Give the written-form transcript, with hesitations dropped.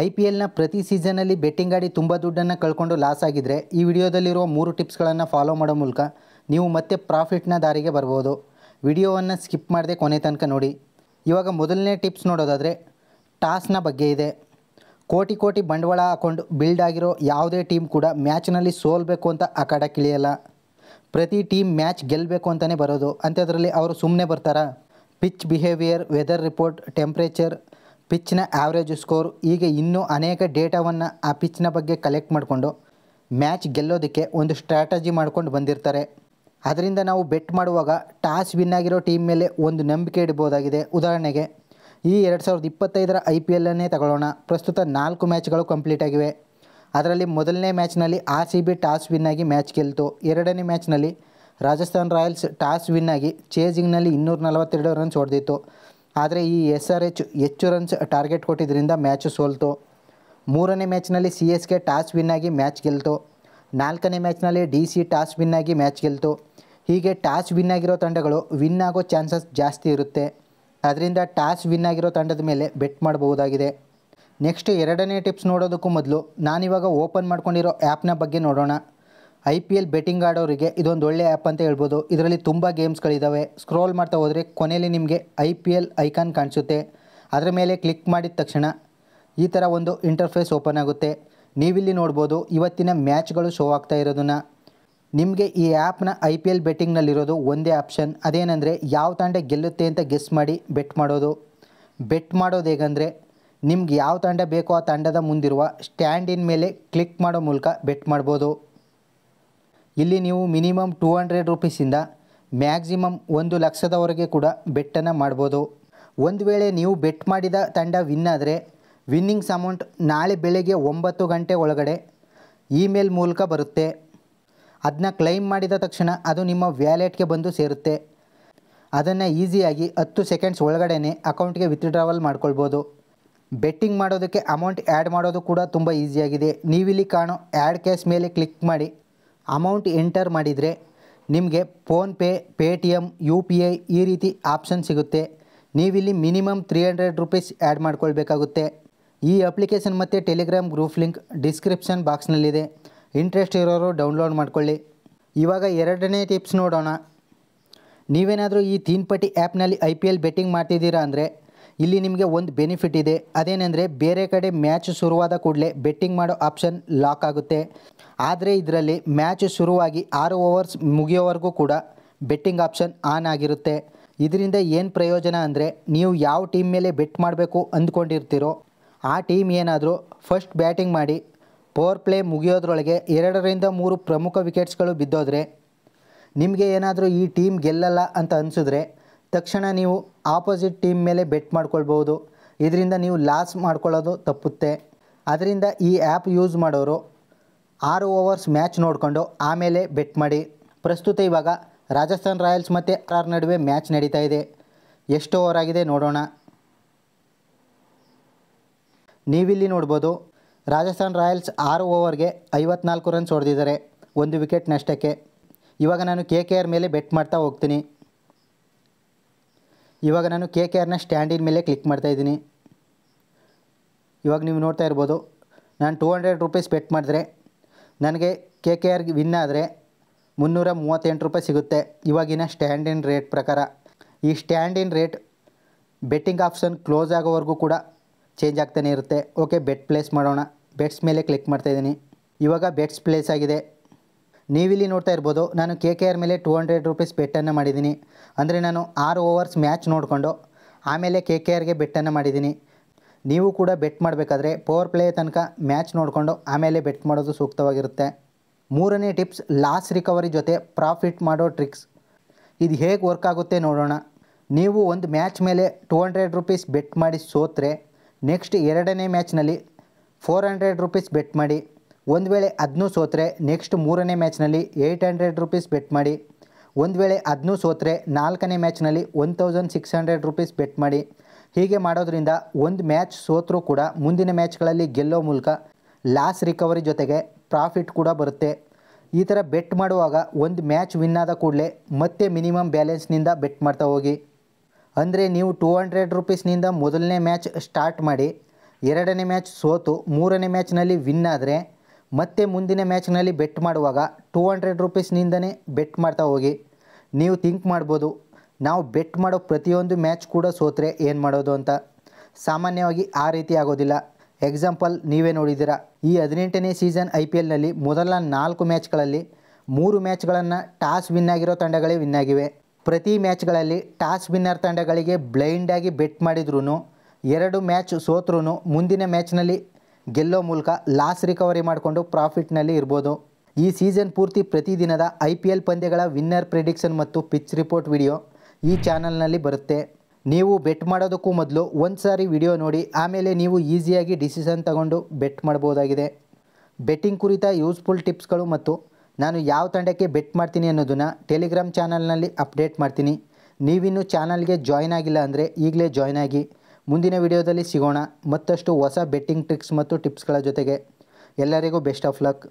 IPLನ ಪ್ರತಿ ಸೀಸನಲ್ಲಿ ಬೆಟ್ಟಿಂಗ್ ಆಡಿ ತುಂಬ ದುಡ್ಡನ್ನು ಕಳ್ಕೊಂಡು ಲಾಸ್ ಆಗಿದ್ದರೆ ಈ ವಿಡಿಯೋದಲ್ಲಿರುವ 3 ಟಿಪ್ಸ್ಗಳನ್ನು ಫಾಲೋ ಮಾಡೋ ಮೂಲಕ ನೀವು ಮತ್ತೆ ಪ್ರಾಫಿಟ್ನ ದಾರಿಗೆ ಬರ್ಬೋದು. ವಿಡಿಯೋವನ್ನು ಸ್ಕಿಪ್ ಮಾಡದೆ ಕೊನೆ ತನಕ ನೋಡಿ. ಇವಾಗ ಮೊದಲನೇ ಟಿಪ್ಸ್ ನೋಡೋದಾದರೆ ಟಾಸ್ನ ಬಗ್ಗೆ ಇದೆ. ಕೋಟಿ ಕೋಟಿ ಬಂಡವಾಳ ಹಾಕೊಂಡು ಬಿಲ್ಡ್ ಆಗಿರೋ ಯಾವುದೇ ಟೀಮ್ ಕೂಡ ಮ್ಯಾಚ್ನಲ್ಲಿ ಸೋಲ್ಬೇಕು ಅಂತ ಅಖಾಡಕ್ಕಿಳಿಯಲ್ಲ. ಪ್ರತಿ ಟೀಮ್ ಮ್ಯಾಚ್ ಗೆಲ್ಲಬೇಕು ಅಂತಲೇ ಬರೋದು. ಅಂಥದ್ರಲ್ಲಿ ಅವರು ಸುಮ್ಮನೆ ಬರ್ತಾರಾ? Pitch behaviour, weather report, temperature, ಪಿಚ್ನ ಆ್ಯಾವ್ರೇಜ್ ಸ್ಕೋರ್, ಹೀಗೆ ಇನ್ನೂ ಅನೇಕ ಡೇಟಾವನ್ನು ಆ ಪಿಚ್ನ ಬಗ್ಗೆ ಕಲೆಕ್ಟ್ ಮಾಡಿಕೊಂಡು ಮ್ಯಾಚ್ ಗೆಲ್ಲೋದಕ್ಕೆ ಒಂದು ಸ್ಟ್ರಾಟಜಿ ಮಾಡ್ಕೊಂಡು ಬಂದಿರ್ತಾರೆ. ಅದರಿಂದ ನಾವು ಬೆಟ್ ಮಾಡುವಾಗ ಟಾಸ್ ವಿನ್ ಆಗಿರೋ ಟೀಮ್ ಮೇಲೆ ಒಂದು ನಂಬಿಕೆ ಇಡ್ಬೋದಾಗಿದೆ. ಉದಾಹರಣೆಗೆ ಈ 2025ರ IPLನ್ನೇ ತಗೊಳ್ಳೋಣ. ಪ್ರಸ್ತುತ 4 ಮ್ಯಾಚ್ಗಳು ಕಂಪ್ಲೀಟ್ ಆಗಿವೆ. ಅದರಲ್ಲಿ ಮೊದಲನೇ ಮ್ಯಾಚ್ನಲ್ಲಿ RCB ಟಾಸ್ ವಿನ್ ಆಗಿ ಮ್ಯಾಚ್ ಗೆಲ್ತು. ಎರಡನೇ ಮ್ಯಾಚ್ನಲ್ಲಿ ರಾಜಸ್ಥಾನ್ ರಾಯಲ್ಸ್ ಟಾಸ್ ವಿನ್ ಆಗಿ ಚೇಸಿಂಗ್ನಲ್ಲಿ 242 ರನ್ಸ್ ಹೊಡೆದಿತ್ತು. ಆದರೆ ಈ SRH ಹೆಚ್ಚು ರನ್ಸ್ ಟಾರ್ಗೆಟ್ ಕೊಟ್ಟಿದ್ದರಿಂದ ಮ್ಯಾಚು ಸೋಲ್ತು. ಮೂರನೇ ಮ್ಯಾಚ್ನಲ್ಲಿ CSK ಟಾಸ್ ವಿನ್ ಆಗಿ ಮ್ಯಾಚ್ ಗೆಲ್ತು. ನಾಲ್ಕನೇ ಮ್ಯಾಚ್ನಲ್ಲಿ DC ಟಾಸ್ ವಿನ್ ಆಗಿ ಮ್ಯಾಚ್ ಗೆಲ್ತು. ಹೀಗೆ ಟಾಸ್ ವಿನ್ ಆಗಿರೋ ತಂಡಗಳು ವಿನ್ ಆಗೋ ಚಾನ್ಸಸ್ ಜಾಸ್ತಿ ಇರುತ್ತೆ. ಅದರಿಂದ ಟಾಸ್ ವಿನ್ ಆಗಿರೋ ತಂಡದ ಮೇಲೆ ಬೆಟ್ ಮಾಡಬಹುದಾಗಿದೆ. ನೆಕ್ಸ್ಟ್ ಎರಡನೇ ಟಿಪ್ಸ್ ನೋಡೋದಕ್ಕೂ ಮೊದಲು ನಾನಿವಾಗ ಓಪನ್ ಮಾಡ್ಕೊಂಡಿರೋ ಆ್ಯಪ್ನ ಬಗ್ಗೆ ನೋಡೋಣ. IPL ಬೆಟ್ಟಿಂಗ್ ಆಡೋರಿಗೆ ಇದೊಂದು ಒಳ್ಳೆ ಆ್ಯಪ್ ಅಂತ ಹೇಳ್ಬೋದು. ಇದರಲ್ಲಿ ತುಂಬ ಗೇಮ್ಸ್ಗಳಿದ್ದಾವೆ. ಸ್ಕ್ರೋಲ್ ಮಾಡ್ತಾ ಹೋದರೆ ಕೊನೆಯಲ್ಲಿ ನಿಮಗೆ IPL ಐಕಾನ್ ಕಾಣಿಸುತ್ತೆ. ಅದರ ಮೇಲೆ ಕ್ಲಿಕ್ ಮಾಡಿದ ತಕ್ಷಣ ಈ ಥರ ಒಂದು ಇಂಟರ್ಫೇಸ್ ಓಪನ್ ಆಗುತ್ತೆ. ನೀವಿಲ್ಲಿ ನೋಡ್ಬೋದು ಇವತ್ತಿನ ಮ್ಯಾಚ್ಗಳು ಶೋ ಆಗ್ತಾ ಇರೋದನ್ನು. ನಿಮಗೆ ಈ ಆ್ಯಪ್ನ IPL ಬೆಟ್ಟಿಂಗ್ನಲ್ಲಿರೋದು ಒಂದೇ ಆಪ್ಷನ್. ಅದೇನೆಂದರೆ ಯಾವ ತಂಡ ಗೆಲ್ಲುತ್ತೆ ಅಂತ ಗೆಸ್ ಮಾಡಿ ಬೆಟ್ ಮಾಡೋದು. ಬೆಟ್ ಮಾಡೋದು ಹೇಗಂದರೆ ನಿಮ್ಗೆ ಯಾವ ತಂಡ ಬೇಕೋ ಆ ತಂಡದ ಮುಂದಿರುವ ಸ್ಟ್ಯಾಂಡ್ ಇನ್ ಮೇಲೆ ಕ್ಲಿಕ್ ಮಾಡೋ ಮೂಲಕ ಬೆಟ್ ಮಾಡ್ಬೋದು. ಇಲ್ಲಿ ನೀವು ಮಿನಿಮಮ್ 200 ರೂಪೀಸಿಂದ ಮ್ಯಾಕ್ಸಿಮಮ್ 1 ಲಕ್ಷದವರೆಗೆ ಕೂಡ ಬೆಟ್ಟನ್ನು ಮಾಡ್ಬೋದು. ಒಂದು ವೇಳೆ ನೀವು ಬೆಟ್ ಮಾಡಿದ ತಂಡ ವಿನ್ ಆದರೆ ವಿನ್ನಿಂಗ್ಸ್ ಅಮೌಂಟ್ ನಾಳೆ ಬೆಳಗ್ಗೆ 9 ಗಂಟೆ ಒಳಗಡೆ ಇಮೇಲ್ ಮೂಲಕ ಬರುತ್ತೆ. ಅದನ್ನ ಕ್ಲೈಮ್ ಮಾಡಿದ ತಕ್ಷಣ ಅದು ನಿಮ್ಮ ವ್ಯಾಲೆಟ್ಗೆ ಬಂದು ಸೇರುತ್ತೆ. ಅದನ್ನು ಈಸಿಯಾಗಿ 10 ಸೆಕೆಂಡ್ಸ್ ಒಳಗಡೆ ಅಕೌಂಟ್ಗೆ ವಿತ್ಡ್ರಾವಲ್ ಮಾಡ್ಕೊಳ್ಬೋದು. ಬೆಟ್ಟಿಂಗ್ ಮಾಡೋದಕ್ಕೆ ಅಮೌಂಟ್ ಆ್ಯಡ್ ಮಾಡೋದು ಕೂಡ ತುಂಬ ಈಸಿಯಾಗಿದೆ. ನೀವಿಲ್ಲಿ ಕಾಣೋ ಆ್ಯಡ್ ಕ್ಯಾಶ್ ಮೇಲೆ ಕ್ಲಿಕ್ ಮಾಡಿ ಅಮೌಂಟ್ ಎಂಟರ್ ಮಾಡಿದರೆ ನಿಮಗೆ ಫೋನ್ಪೇ, ಪೇಟಿಎಮ್, UPI ಈ ರೀತಿ ಆಪ್ಷನ್ ಸಿಗುತ್ತೆ. ನೀವಿಲ್ಲಿ ಮಿನಿಮಮ್ 300 ರೂಪೀಸ್ ಆ್ಯಡ್ ಮಾಡ್ಕೊಳ್ಬೇಕಾಗುತ್ತೆ. ಈ ಅಪ್ಲಿಕೇಶನ್ ಮತ್ತು ಟೆಲಿಗ್ರಾಮ್ ಗ್ರೂಪ್ ಲಿಂಕ್ ಡಿಸ್ಕ್ರಿಪ್ಷನ್ ಬಾಕ್ಸ್ನಲ್ಲಿದೆ. ಇಂಟ್ರೆಸ್ಟ್ ಇರೋರು ಡೌನ್ಲೋಡ್ ಮಾಡ್ಕೊಳ್ಳಿ. ಇವಾಗ ಎರಡನೇ ಟಿಪ್ಸ್ ನೋಡೋಣ. ನೀವೇನಾದರೂ ಈ ತೀನ್ಪಟ್ಟಿ ಆ್ಯಪ್ನಲ್ಲಿ IPL ಬೆಟ್ಟಿಂಗ್ ಮಾಡ್ತಿದ್ದೀರಾ ಅಂದರೆ ಇಲ್ಲಿ ನಿಮಗೆ ಒಂದು ಬೆನಿಫಿಟ್ ಇದೆ. ಅದೇನೆಂದರೆ ಬೇರೆ ಕಡೆ ಮ್ಯಾಚ್ ಶುರುವಾದ ಕೂಡಲೇ ಬೆಟ್ಟಿಂಗ್ ಮಾಡೋ ಆಪ್ಷನ್ ಲಾಕ್ ಆಗುತ್ತೆ. ಆದರೆ ಇದರಲ್ಲಿ ಮ್ಯಾಚ್ ಶುರುವಾಗಿ 6 ಓವರ್ಸ್ ಮುಗಿಯೋವರೆಗೂ ಕೂಡ ಬೆಟ್ಟಿಂಗ್ ಆಪ್ಷನ್ ಆನ್ ಆಗಿರುತ್ತೆ. ಇದರಿಂದ ಏನು ಪ್ರಯೋಜನ ಅಂದರೆ ನೀವು ಯಾವ ಟೀಮ್ ಮೇಲೆ ಬೆಟ್ ಮಾಡಬೇಕು ಅಂದ್ಕೊಂಡಿರ್ತೀರೋ ಆ ಟೀಮ್ ಏನಾದರೂ ಫಸ್ಟ್ ಬ್ಯಾಟಿಂಗ್ ಮಾಡಿ ಪವರ್ ಪ್ಲೇ ಮುಗಿಯೋದ್ರೊಳಗೆ 2ರಿಂದ 3 ಪ್ರಮುಖ ವಿಕೆಟ್ಸ್ಗಳು ಬಿದ್ದೋದ್ರೆ ನಿಮಗೆ ಏನಾದರೂ ಈ ಟೀಮ್ ಗೆಲ್ಲಲ್ಲ ಅಂತ ಅನಿಸಿದ್ರೆ ತಕ್ಷಣ ನೀವು ಆಪೋಸಿಟ್ ಟೀಮ್ ಮೇಲೆ ಬೆಟ್ ಮಾಡ್ಕೊಳ್ಬೋದು. ಇದರಿಂದ ನೀವು ಲಾಸ್ ಮಾಡ್ಕೊಳ್ಳೋದು ತಪ್ಪುತ್ತೆ. ಅದರಿಂದ ಈ ಆ್ಯಪ್ ಯೂಸ್ ಮಾಡೋರು 6 ಓವರ್ಸ್ ಮ್ಯಾಚ್ ನೋಡಿಕೊಂಡು ಆಮೇಲೆ ಬೆಟ್ ಮಾಡಿ. ಪ್ರಸ್ತುತ ಇವಾಗ ರಾಜಸ್ಥಾನ್ ರಾಯಲ್ಸ್ ಮತ್ತು RR ನಡುವೆ ಮ್ಯಾಚ್ ನಡೀತಾ ಇದೆ. ಎಷ್ಟು ಓವರ್ ಆಗಿದೆ ನೋಡೋಣ. ನೀವಿಲ್ಲಿ ನೋಡ್ಬೋದು ರಾಜಸ್ಥಾನ್ ರಾಯಲ್ಸ್ 6 ಓವರ್ಗೆ 54 ರನ್ಸ್ ಹೊಡೆದಿದ್ದಾರೆ, 1 ವಿಕೆಟ್ ನಷ್ಟಕ್ಕೆ. ಇವಾಗ ನಾನು KKR ಮೇಲೆ ಬೆಟ್ ಮಾಡ್ತಾ ಹೋಗ್ತೀನಿ. ಇವಾಗ ನಾನು KKRನ ಸ್ಟ್ಯಾಂಡಿನ ಮೇಲೆ ಕ್ಲಿಕ್ ಮಾಡ್ತಾಯಿದ್ದೀನಿ. ಇವಾಗ ನೀವು ನೋಡ್ತಾ ಇರ್ಬೋದು ನಾನು 200 ರೂಪೀಸ್ ಬೆಟ್ ಮಾಡಿದ್ರೆ ನನಗೆ KKR ವಿನ್ ಆದರೆ 338 ರೂಪಾಯಿ ಸಿಗುತ್ತೆ ಇವಾಗಿನ ಸ್ಟ್ಯಾಂಡ್ ಇನ್ ರೇಟ್ ಪ್ರಕಾರ. ಈ stand in rate betting option close ಆಗೋವರೆಗೂ ಕೂಡ ಚೇಂಜ್ ಆಗ್ತಾನೆ ಇರುತ್ತೆ. ಓಕೆ, ಬೆಟ್ ಪ್ಲೇಸ್ ಮಾಡೋಣ. ಬೆಟ್ಸ್ ಮೇಲೆ ಕ್ಲಿಕ್ ಮಾಡ್ತಾಯಿದ್ದೀನಿ. ಇವಾಗ ಬೆಟ್ಸ್ ಪ್ಲೇಸ್ ಆಗಿದೆ. ನೀವಿಲ್ಲಿ ನೋಡ್ತಾ ಇರ್ಬೋದು ನಾನು KKR ಮೇಲೆ 200 ರೂಪೀಸ್ ಬೆಟ್ಟನ್ನು ಮಾಡಿದ್ದೀನಿ. ಅಂದರೆ ನಾನು 6 ಓವರ್ಸ್ ಮ್ಯಾಚ್ ನೋಡಿಕೊಂಡು ಆಮೇಲೆ KKRಗೆ ಬೆಟ್ಟನ್ನು ಮಾಡಿದ್ದೀನಿ. ನೀವು ಕೂಡ ಬೆಟ್ ಮಾಡಬೇಕಾದ್ರೆ ಪವರ್ ಪ್ಲೇ ತನಕ ಮ್ಯಾಚ್ ನೋಡಿಕೊಂಡು ಆಮೇಲೆ ಬೆಟ್ ಮಾಡೋದು ಸೂಕ್ತವಾಗಿರುತ್ತೆ. ಮೂರನೇ ಟಿಪ್ಸ್ ಲಾಸ್ ರಿಕವರಿ ಜೊತೆ ಪ್ರಾಫಿಟ್ ಮಾಡೋ ಟ್ರಿಕ್ಸ್. ಇದು ಹೇಗೆ ವರ್ಕ್ ಆಗುತ್ತೆ ನೋಡೋಣ. ನೀವು ಒಂದು ಮ್ಯಾಚ್ ಮೇಲೆ 200 ರೂಪೀಸ್ ಬೆಟ್ ಮಾಡಿ ಸೋತ್ರೆ ನೆಕ್ಸ್ಟ್ ಎರಡನೇ ಮ್ಯಾಚ್ನಲ್ಲಿ 400 ರೂಪೀಸ್ ಬೆಟ್ ಮಾಡಿ. ಒಂದು ವೇಳೆ ಅದನ್ನೂ ಸೋತ್ರೆ ನೆಕ್ಸ್ಟ್ ಮೂರನೇ ಮ್ಯಾಚ್ನಲ್ಲಿ 800 ರೂಪೀಸ್ ಬೆಟ್ ಮಾಡಿ. ಒಂದು ವೇಳೆ ಅದನ್ನೂ ಸೋತ್ರೆ ನಾಲ್ಕನೇ ಮ್ಯಾಚ್ನಲ್ಲಿ 1600 ರೂಪೀಸ್ ಬೆಟ್ ಮಾಡಿ. ಹೀಗೆ ಮಾಡೋದ್ರಿಂದ ಒಂದು ಮ್ಯಾಚ್ ಸೋತ್ರೂ ಕೂಡ ಮುಂದಿನ ಮ್ಯಾಚ್ಗಳಲ್ಲಿ ಗೆಲ್ಲೋ ಮೂಲಕ ಲಾಸ್ ರಿಕವರಿ ಜೊತೆಗೆ ಪ್ರಾಫಿಟ್ ಕೂಡ ಬರುತ್ತೆ. ಈ ಥರ ಬೆಟ್ ಮಾಡುವಾಗ ಒಂದು ಮ್ಯಾಚ್ ವಿನ್ ಆದ ಕೂಡಲೇ ಮತ್ತೆ ಮಿನಿಮಮ್ ಬ್ಯಾಲೆನ್ಸ್ನಿಂದ ಬೆಟ್ ಮಾಡ್ತಾ ಹೋಗಿ. ಅಂದರೆ ನೀವು 200 ರೂಪೀಸ್ನಿಂದ ಮೊದಲನೇ ಮ್ಯಾಚ್ ಸ್ಟಾರ್ಟ್ ಮಾಡಿ ಎರಡನೇ ಮ್ಯಾಚ್ ಸೋತು ಮೂರನೇ ಮ್ಯಾಚ್ನಲ್ಲಿ ವಿನ್ ಆದರೆ ಮತ್ತೆ ಮುಂದಿನ ಮ್ಯಾಚ್ನಲ್ಲಿ ಬೆಟ್ ಮಾಡುವಾಗ 200 ರೂಪೀಸ್ನಿಂದನೇ ಬೆಟ್ ಮಾಡ್ತಾ ಹೋಗಿ. ನೀವು ಥಿಂಕ್ ಮಾಡ್ಬೋದು, ನಾವು ಬೆಟ್ ಮಾಡೋ ಪ್ರತಿಯೊಂದು ಮ್ಯಾಚ್ ಕೂಡ ಸೋತ್ರೆ ಏನು ಮಾಡೋದು ಅಂತ. ಸಾಮಾನ್ಯವಾಗಿ ಆ ರೀತಿ ಆಗೋದಿಲ್ಲ. ಎಕ್ಸಾಂಪಲ್ ನೀವೇ ನೋಡಿದ್ದೀರಾ, ಈ 18ನೇ ಸೀಸನ್ IPLನಲ್ಲಿ ಮೊದಲ 4 ಮ್ಯಾಚ್ಗಳಲ್ಲಿ 3 ಮ್ಯಾಚ್ಗಳನ್ನು ಟಾಸ್ ವಿನ್ ಆಗಿರೋ ತಂಡಗಳೇ ವಿನ್ ಆಗಿವೆ. ಪ್ರತಿ ಮ್ಯಾಚ್ಗಳಲ್ಲಿ ಟಾಸ್ ವಿನ್ನರ್ ತಂಡಗಳಿಗೆ ಬ್ಲೈಂಡಾಗಿ ಬೆಟ್ ಮಾಡಿದ್ರೂ 2 ಮ್ಯಾಚ್ ಸೋತ್ರೂ ಮುಂದಿನ ಮ್ಯಾಚ್ನಲ್ಲಿ ಗೆಲ್ಲೋ ಮೂಲಕ ಲಾಸ್ ರಿಕವರಿ ಮಾಡಿಕೊಂಡು ಪ್ರಾಫಿಟ್ನಲ್ಲಿ ಇರ್ಬೋದು. ಈ ಸೀಸನ್ ಪೂರ್ತಿ ಪ್ರತಿದಿನದ IPL ಪಂದ್ಯಗಳ ವಿನ್ನರ್ ಪ್ರಿಡಿಕ್ಷನ್ ಮತ್ತು ಪಿಚ್ ರಿಪೋರ್ಟ್ ವಿಡಿಯೋ ಈ ಚಾನಲ್ನಲ್ಲಿ ಬರುತ್ತೆ. ನೀವು ಬೆಟ್ ಮಾಡೋದಕ್ಕೂ ಮೊದಲು ಒಂದು ಸಾರಿ ವಿಡಿಯೋ ನೋಡಿ, ಆಮೇಲೆ ನೀವು ಈಸಿಯಾಗಿ ಡಿಸಿಷನ್ ತಗೊಂಡು ಬೆಟ್ ಮಾಡ್ಬೋದಾಗಿದೆ. ಬೆಟ್ಟಿಂಗ್ ಕುರಿತ ಯೂಸ್ಫುಲ್ ಟಿಪ್ಸ್ಗಳು ಮತ್ತು ನಾನು ಯಾವ ತಂಡಕ್ಕೆ ಬೆಟ್ ಮಾಡ್ತೀನಿ ಅನ್ನೋದನ್ನು ಟೆಲಿಗ್ರಾಮ್ ಚಾನಲ್ನಲ್ಲಿ ಅಪ್ಡೇಟ್ ಮಾಡ್ತೀನಿ. ನೀವಿನ್ನೂ ಚಾನಲ್ಗೆ ಜಾಯ್ನ್ ಆಗಿಲ್ಲ ಅಂದರೆ ಈಗಲೇ ಜಾಯ್ನ್ ಆಗಿ. ಮುಂದಿನ ವಿಡಿಯೋದಲ್ಲಿ ಸಿಗೋಣ ಮತ್ತಷ್ಟು ಹೊಸ ಬೆಟ್ಟಿಂಗ್ ಟ್ರಿಕ್ಸ್ ಮತ್ತು ಟಿಪ್ಸ್ಗಳ ಜೊತೆಗೆ. ಎಲ್ಲರಿಗೂ ಬೆಸ್ಟ್ ಆಫ್ ಲಕ್.